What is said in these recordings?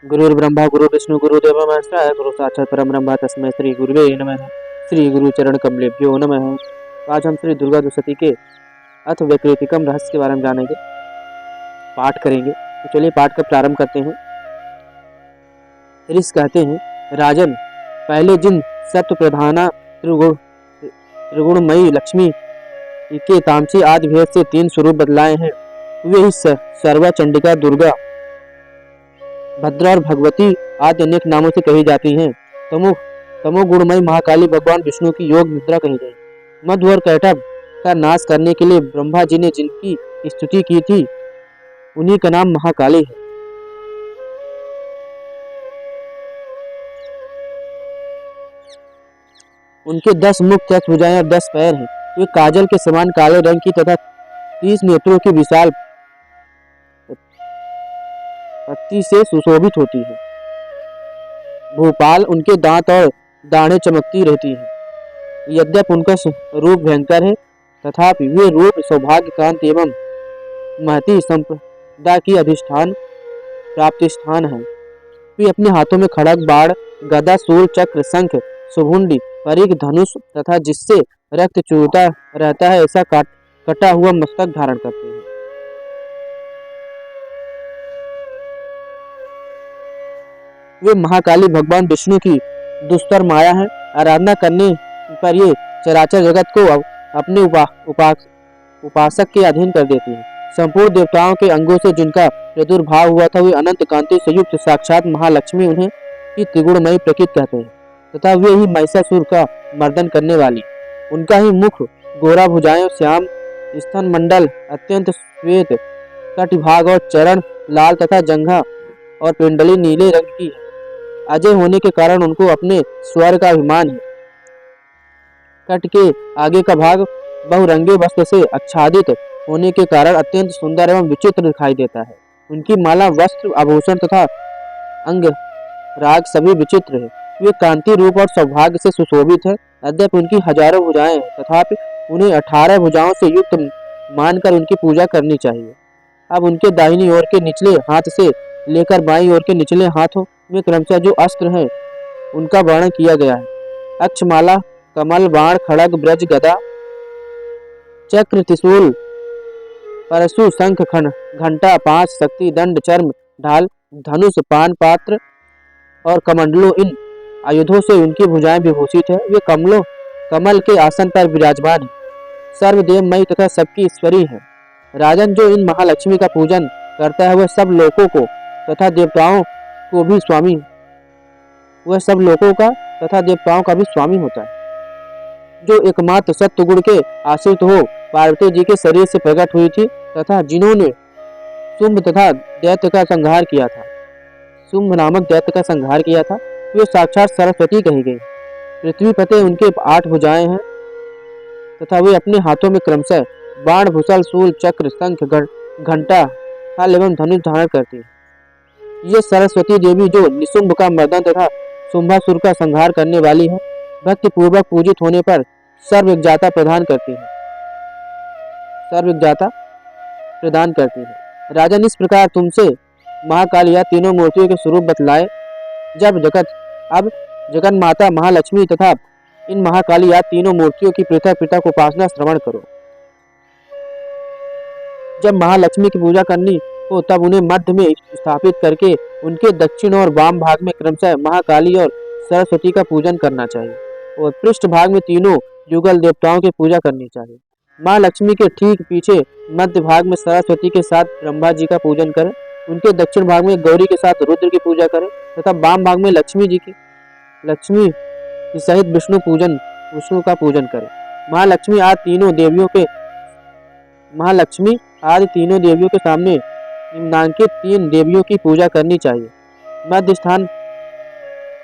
गुरुर्ब्रह्मा गुरुर्विष्णु गुरुदेव महेश्वराय गुरु साक्षात् परम ब्रह्म तस्मै श्री गुरुवे नमः। श्री गुरु चरण कमलेभ्यो नमः। आज हम श्री दुर्गा दुसती के अथ व्यकृतिकम रहस्य के बारे में जानेंगे, पाठ करेंगे। तो चलिए पाठ का प्रारंभ करते हैं। ऋषि कहते हैं, राजन, पहले जिन सत्व प्रधाना त्रिगुणमयी लक्ष्मी के तामसी आदि भेद से 3 स्वरूप बदलाए हैं, वे ही सर्वा, चंडिका, दुर्गा, भद्रा और भगवती आदि अनेक नामों से कही जाती हैं। तमोगुणमयी महाकाली भगवान विष्णु की योग मुद्रा कही गई। मधु और कैटभ का नाश करने के लिए ब्रह्मा जी ने जिनकी स्तुति की थी, उन्हीं का नाम महाकाली है। उनके 10 मुख, 10 भुजाएं और 10 पैर हैं। वे काजल के समान काले रंग की तथा 30 नेत्रों की विशाल पत्ती से सुशोभित होती है। भोपाल उनके दांत और दाढ़ें चमकती रहती हैं। यद्यपि उनका रूप भयंकर है, तथापि वे रूप सौभाग्य, कांति एवं महती संपदा की अधिष्ठान प्राप्ति स्थान है। वे अपने हाथों में खड़ग, बाण, गदा, शूल, चक्र, शंख, सुभुंडी, परिघ, धनुष तथा जिससे रक्त चूरता रहता है ऐसा कटा हुआ मस्तक धारण करते हैं। वे महाकाली भगवान विष्णु की दुस्तर माया है। आराधना करने पर ये चराचर जगत को अपने उपासक के अधीन कर देती है। संपूर्ण देवताओं के अंगों से जिनका प्रादुर्भाव हुआ था, वे अनंत कांति से युक्त साक्षात महालक्ष्मी, उन्हें ही त्रिगुणमयी प्रकृति कहते हैं तथा वे ही महिषासुर का मर्दन करने वाली। उनका ही मुख गोरा, भुजाएं श्याम, स्तन मंडल अत्यंत श्वेत, कटिभाग और चरण लाल तथा जंघा और पिंडली नीले रंग की है। अजय होने के कारण उनको अपने स्वर का अभिमान है। कट के आगे का भाग बहुरंगे वस्त्र से आच्छादित होने के कारण अत्यंत सुंदर एवं विचित्र दिखाई देता है। उनकी माला, वस्त्र, आभूषण तथा अंग राग सभी विचित्र है। वे कांति, रूप और सौभाग्य से सुशोभित है। यद्यपि उनकी हजारों भुजाएं हैं, तथापि उन्हें 18 भुजाओं से युक्त मानकर उनकी पूजा करनी चाहिए। अब उनके दाहिनी ओर के निचले हाथ से लेकर बाईं ओर के निचले हाथों में क्रमशः जो अस्त्र हैं, उनका वर्णन किया गया है। अक्षमाला, कमल, बाण, खड़ग, ब्रज, गदा, चक्र, त्रिशूल, परशु, शंख, घंटा, 5 शक्ति, दंड, चर्म, ढाल, धनुष, पान पात्र और कमंडलों, इन आयुधों से उनकी भुजाएं विभूषित है। वे कमल के आसन पर विराजमान है। सर्वदेवमयी तथा सबकी ईश्वरी है। राजन, जो इन महालक्ष्मी का पूजन करता है, वह सब लोगों को तथा देवताओं का भी स्वामी होता है। जो एकमात्र सत्व गुण के आश्रित हो पार्वती जी के शरीर से प्रकट हुई थी तथा जिन्होंने शुंभ तथा दैत्य का संहार किया था, शुंभ नामक दैत्य का संहार किया था, वे साक्षात सरस्वती कही गई। पृथ्वी पते उनके 8 भुजाएं हैं तथा वे अपने हाथों में क्रमशः बाण, भूसल, शूल, चक्र, शंख, घंटा, हल एवं धनुष धारण करती है। ये सरस्वती देवी, जो निशुंभ का मर्दन तथा शुंभासुर का संहार करने वाली है, भक्ति पूर्वक पूजित होने पर सर्वज्ञता प्रदान करती है। राजन, इस प्रकार तुमसे महाकाली या तीनों मूर्तियों के स्वरूप बतलाए। अब जगत माता महालक्ष्मी तथा इन महाकाली या तीनों मूर्तियों की पृथक पृथक उपासना श्रवण करो। जब महालक्ष्मी की पूजा करनी हो, तब उन्हें मध्य में स्थापित करके उनके दक्षिण और वाम भाग में क्रमशः महाकाली और सरस्वती का पूजन करना चाहिए और पृष्ठ भाग में तीनों युगल देवताओं की पूजा करनी चाहिए। महालक्ष्मी के ठीक पीछे मध्य भाग में सरस्वती के साथ ब्रह्मा जी का पूजन करें। उनके दक्षिण भाग में गौरी के साथ रुद्र की पूजा करें तथा वाम भाग में लक्ष्मी सहित विष्णु का पूजन करें। महालक्ष्मी आदि तीनों देवियों के सामने निम्नांकित 3 देवियों की पूजा करनी चाहिए।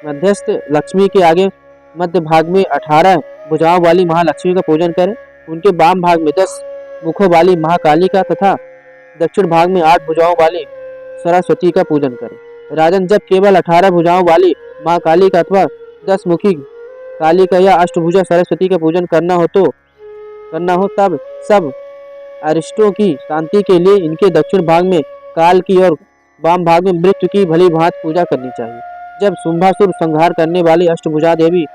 मध्यस्थ लक्ष्मी के आगे मध्य भाग में 18 भुजाओं वाली महालक्ष्मी का पूजन करें। उनके वाम भाग में 10 मुखों वाली महाकाली का तथा दक्षिण भाग में 8 भुजाओं वाली सरस्वती का पूजन करें। राजन, जब केवल 18 भुजाओं वाली महाकाली का अथवा 10 मुखी काली का या अष्टभुजा सरस्वती का पूजन करना हो, तब सब अरिष्टों की शांति के लिए इनके दक्षिण भाग में काल की और वाम भाग में मृत्यु की भली भांति पूजा करनी चाहिए। जब शुंभासुर संहार करने वाली अष्टभुजा देवी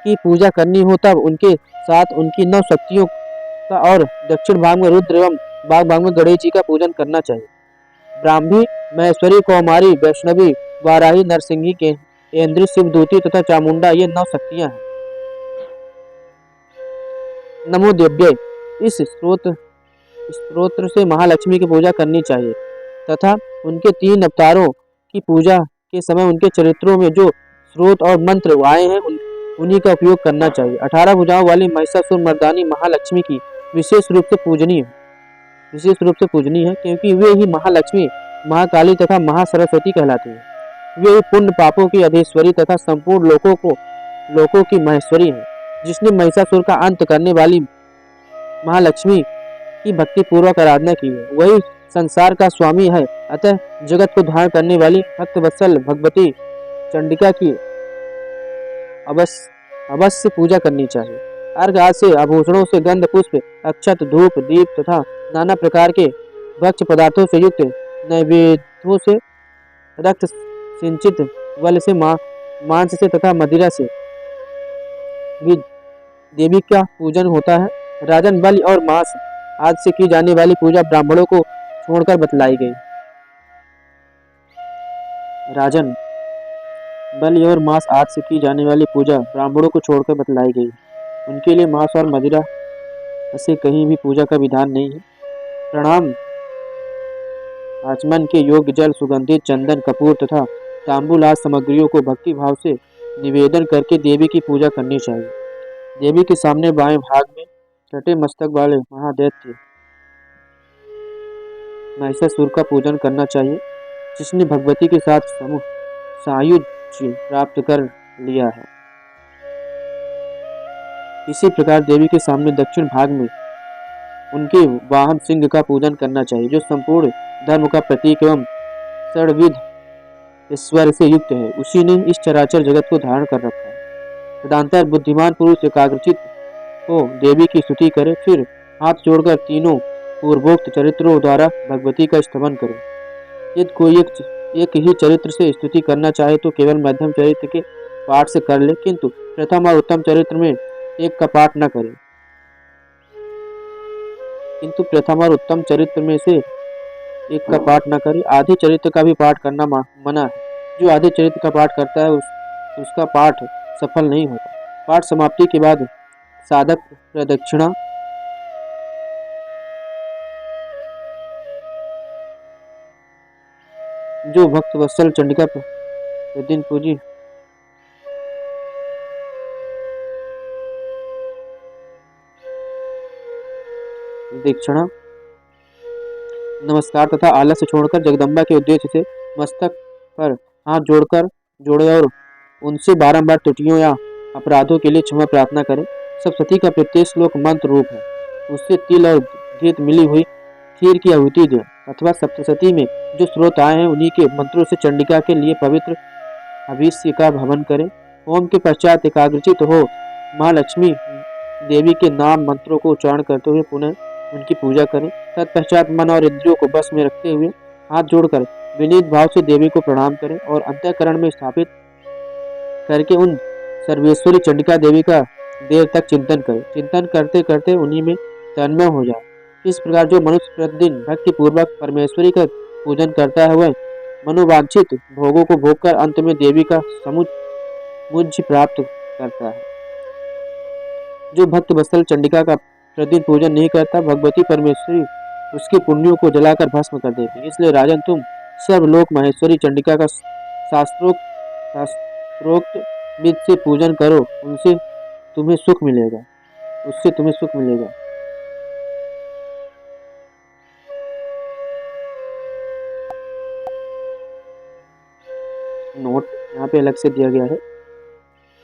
की पूजा करनी हो तब उनके साथ उनकी 9 शक्तियों का और दक्षिण भाग में रुद्र एवं बाग भाग में गणेश जी का पूजन करना चाहिए। ब्राह्मी, महेश्वरी, कौमारी, वैष्णवी, वाराही, नरसिंही, केंद्री, शिवदूती तथा चामुंडा ये 9 शक्तियां हैं। नमो देव्यै इस स्तोत्र से महालक्ष्मी की पूजा करनी चाहिए तथा उनके 3 अवतारों की पूजा के समय उनके चरित्रों में जो स्रोत और मंत्र आए हैं उन्हीं का उपयोग करना चाहिए। 18 भुजाओं वाली महिषासुर मर्दानी महालक्ष्मी की विशेष रूप से पूजनीय है क्योंकि वे ही महालक्ष्मी, महाकाली तथा महासरस्वती कहलाती है। वे ही पुण्य पापों की अधीश्वरी तथा संपूर्ण लोकों की महेश्वरी है। जिसने महिषासुर का अंत करने वाली महालक्ष्मी की भक्ति पूर्वक आराधना की है वही संसार का स्वामी है। अतः जगत को धारण करने वाली भक्तवत्सल भगवती चंडिका की अवश्य पूजा करनी चाहिए। अर्घ आदि से आभूषणों से गंध पुष्प अक्षत धूप दीप तथा नाना प्रकार के भक्ष्य पदार्थों से युक्त नैवेद्यों से रक्त सिंचित वल से मांस से तथा मदिरा से भी देवी का पूजन होता है। राजन, बलि और मांस आदि से की जाने वाली पूजा ब्राह्मणों को छोड़कर बतलाई गई। राजन, बलि और मांस आदि से की जाने वाली पूजा ब्राह्मणों को छोड़कर बतलाई गई। उनके लिए मांस और मदिरा से कहीं भी पूजा का विधान नहीं है। प्रणाम। आचमन के योग्य जल, सुगंधित चंदन, कपूर तथा तांबूल आदि सामग्रियों को भक्ति भाव से निवेदन करके देवी की पूजा करनी चाहिए। देवी के सामने बाएं भाग में छठे मस्तक वाले महादैत्य महिषासुर का पूजन करना चाहिए जिसने भगवती के साथ सायुज्य प्राप्त कर लिया है। इसी प्रकार देवी के सामने दक्षिण भाग में उनके वाहन सिंह का पूजन करना चाहिए जो संपूर्ण धर्म का प्रतीक एवं षड्विध ईश्वर से युक्त है। उसी ने इस चराचर जगत को धारण कर रखा है। तदंतर बुद्धिमान पुरुष एकाग्रचित हो देवी की स्तुति करे, फिर हाथ जोड़कर तीनों पूर्वोक्त चरित्रों द्वारा भगवती का स्तवन करे। यदि कोई एक ही चरित्र से स्तुति करना चाहे तो केवल मध्यम चरित्र के पाठ से कर ले, किंतु प्रथम और उत्तम चरित्र में एक का पाठ न करे। आधे चरित्र का भी पाठ करना मना है। जो आधे चरित्र का पाठ करता है उसका पाठ सफल नहीं होता। पाठ समाप्ति के बाद साधक प्रदक्षिणा जो भक्त वत्सल चंडिका प्रतिदिन पूजी दीक्षिणा नमस्कार तथा आलस्य छोड़कर जगदम्बा के उद्देश्य से मस्तक पर हाथ जोड़े और उनसे बारंबार त्रुटियों या अपराधों के लिए क्षमा प्रार्थना करें। सप्तशती का प्रत्येक श्लोक मंत्र रूप है। उससे तिल और घृत मिली हुई खीर की आहुति दें अथवा सप्तशती में जो स्रोत आए हैं उन्हीं के मंत्रों से चंडिका के लिए पवित्र अभिषेक का हवन करें। होम के पश्चात एकाग्रचित हो महालक्ष्मी देवी के नाम मंत्रों को उच्चारण करते हुए पुनः उनकी पूजा करें। तत्पश्चात मन और इंद्रियों को बस में रखते हुए हाथ जोड़कर विनीत भाव से देवी को प्रणाम करें और अंतःकरण में स्थापित करके उन सर्वेश्वरी चंडिका देवी का देर तक चिंतन करें। चिंतन करते करते उन्हीं में तन्मय हो जाए। इस प्रकार जो मनुष्य प्रतिदिन भक्ति पूर्वक परमेश्वरी का पूजन करता है वह मनोवांछित भोगों को भोगकर अंत में देवी का समुज्ज प्राप्त करता है। जो भक्त वत्सल चंडिका का प्रतिदिन पूजन नहीं करता भगवती परमेश्वरी उसके पुण्यों को जलाकर भस्म कर देती। इसलिए राजन, तुम सर्वलोक महेश्वरी चंडिका का शास्त्रोक्त विधि से पूजन करो, उससे तुम्हें सुख मिलेगा। नोट यहाँ पे अलग से दिया गया है।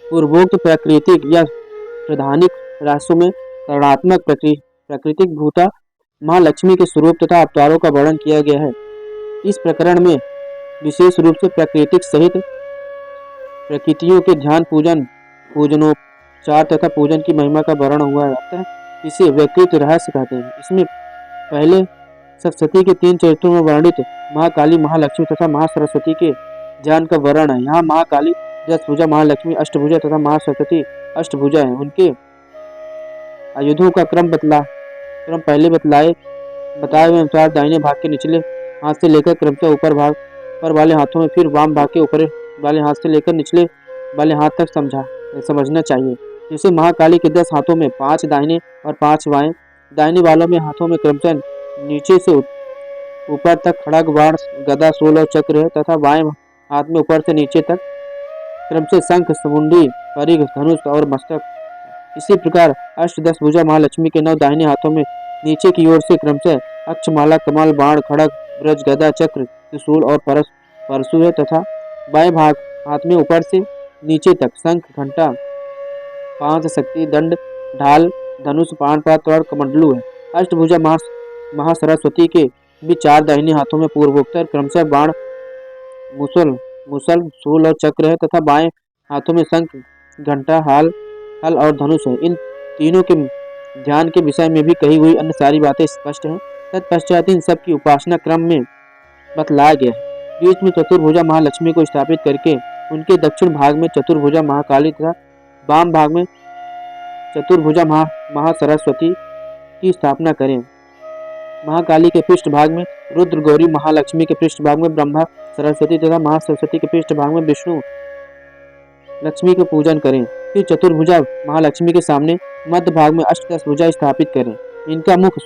पूर्वोक्त प्राकृतिक या प्रधानिक राशों में कर्णात्मक प्राकृतिक भूता महालक्ष्मी के स्वरूप तथा अवतारों का वर्णन किया गया है। इस प्रकरण में विशेष रूप से प्राकृतिक सहित प्रकृतियों के ध्यान पूजनोपचार तथा पूजन की महिमा का वर्णन हुआ है। अतः इसे व्यक्तित्व रहस्य कहते हैं। इसमें पहले सरस्वती के 3 चरित्रों में वर्णित महाकाली, महालक्ष्मी तथा महासरस्वती के ज्ञान का वर्णन है। यहाँ महाकाली 10 भुजा, महालक्ष्मी अष्टभुजा तथा महासरस्वती अष्टभुजा है। उनके आयुधों का क्रम पहले बताए हुए अनुसार दाहिने भाग के निचले हाथ से लेकर क्रमशः ऊपर भाग पर वाले हाथों में, फिर वाम भाग के ऊपर वाले हाथ से लेकर निचले वाले हाथ तक समझना चाहिए। जैसे महाकाली के 10 हाथों में 5 दाहिने और 5 बाएं, दाहिने वालों में हाथों में क्रमशः नीचे से ऊपर तक खड़ग, बाण, गदा, शूल और चक्र है तथा बाएं हाथ में ऊपर से नीचे तक क्रमशः शंख, मुंडी, परिघ, धनुष और मस्तक। इसी प्रकार अष्टदश भुजा महालक्ष्मी के 9 दाहिने हाथों में नीचे की ओर से क्रमशः अक्षमाला, कमल, बाण, खड़ग, ब्रज, गदा, चक्र, त्रिशूल और परशु है तथा बाएं भाग हाथ में ऊपर से नीचे तक शंख, घंटा, 5 शक्ति, दंड, ढाल, धनुष, बाण, पात्र और कमंडलू है। अष्टभुजा महासरस्वती के भी 4 दाहिने हाथों में पूर्वोत्तर क्रमशः बाण, मुसल, शूल और चक्र है तथा बाएं हाथों में शंख, घंटा, हल और धनुष है। इन तीनों के ध्यान के विषय में भी कही हुई अन्य सारी बातें स्पष्ट हैं। तत्पश्चात इन सब की उपासना क्रम में बतलाया गया है। बीच में चतुर्भुजा महालक्ष्मी को स्थापित करके उनके दक्षिण भाग में चतुर्भुजा महाकाली तथा वाम भाग में चतुर्भुजा महासरस्वती की स्थापना करें। महाकाली के पृष्ठ भाग में रुद्र, गौरी, महालक्ष्मी के पृष्ठ भाग में ब्रह्मा, सरस्वती तथा महासरस्वती के पृष्ठ भाग में विष्णु, लक्ष्मी का पूजन करें। फिर चतुर्भुजा महालक्ष्मी के सामने मध्य भाग में अष्टदश भुजा स्थापित करें। इनका मुख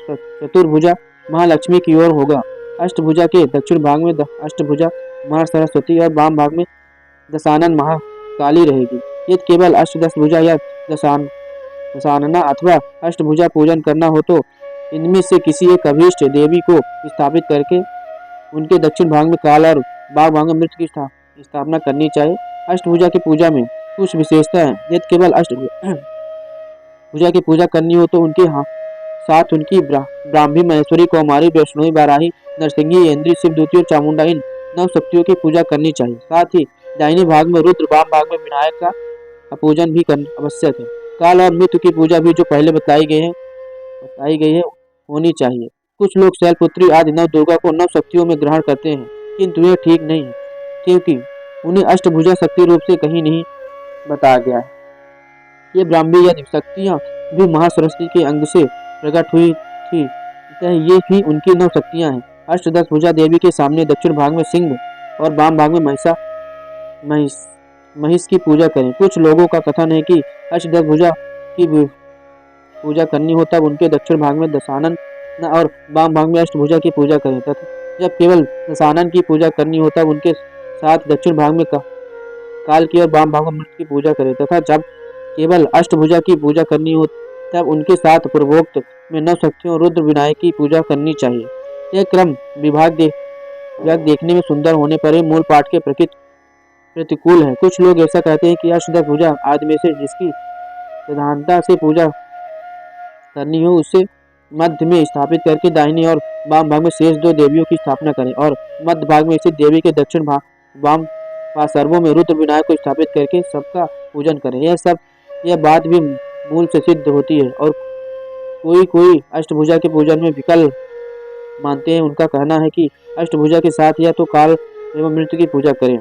चतुर्भुजा महालक्ष्मी की ओर होगा। अष्टभुजा के दक्षिण भाग में अष्टभुजा महासरस्वती और वाम भाग में दशानन महाकाली रहेगी। यदि केवल अष्टदश भुजा या दशानना अथवा अष्टभुजा पूजन करना हो तो इनमें से किसी एक अभीष्ट देवी को स्थापित करके उनके दक्षिण भाग में काल और वाम भाग में मृत की स्थापना करनी चाहिए। अष्टभुजा की पूजा में कुछ विशेषता है। यदि केवल अष्टभुजा की पूजा करनी हो तो उनके साथ उनकी ब्राह्मी, महेश्वरी, कौमारी, वैष्णवी, बाराही, नरसिंही, इंद्री, शिवदूती और चामुंडा इन 9 शक्तियों की पूजा करनी चाहिए। साथ ही दाहिने भाग में रुद्र, वाम भाग में विनायक का पूजन भी करना आवश्यक है। काल और मृत्यु की पूजा भी जो पहले बताई गई है होनी चाहिए। कुछ लोग शैलपुत्री आदि 9 दुर्गा को 9 शक्तियों में ग्रहण करते हैं, किंतु यह ठीक नहीं है क्योंकि उन्हें अष्टभुजा शक्ति रूप से कहीं नहीं बताया गया है। ये ब्राह्मी या शक्तियां भी महासरस्वती के अंग से प्रकट हुई थी, ये भी उनकी 9 शक्तियां हैं। अष्टदश भुजा देवी के सामने दक्षिण भाग में सिंह और वाम भाग में महिष की पूजा करें। कुछ लोगों का कथन है कि अष्टदश भुजा की पूजा करनी हो तब उनके दक्षिण भाग में दशानन और वाम भाग में अष्टभुजा की पूजा करें तथा जब केवल दशानन की पूजा करनी हो तब उनके साथ दक्षिण भाग में काल की और वाम भाग में मृत की पूजा करें तथा जब केवल अष्टभुजा की पूजा करनी हो तब उनके साथ पूर्वोक्त में 9 शक्तियों रुद्र, विनायक की पूजा करनी चाहिए। यह क्रम विभाग देखने में सुंदर होने पर ही मूल पाठ के प्रतिकूल है। कुछ लोग ऐसा कहते हैं कि अष्टदश भुजा आदि में से जिसकी प्रधानता से पूजा करनी हो उसे मध्य में स्थापित करके दाहिने और वाम भाग में शेष 2 देवियों की स्थापना करें और मध्य भाग में स्थित देवी के दक्षिण भाग वाम पार्श्वों में रुद्र, विनायक को स्थापित करके सबका पूजन करें। यह बात भी मूल से सिद्ध होती है और कोई अष्टभुजा के पूजन में विकल्प मानते हैं। उनका कहना है कि अष्टभुजा के साथ या तो काल एवं मृत्यु की पूजा करें।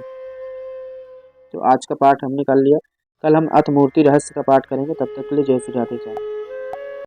तो आज का पाठ हमने कर लिया। कल हम अथ मूर्ति रहस्य का पाठ करेंगे। तब तक के लिए जय श्री राधे।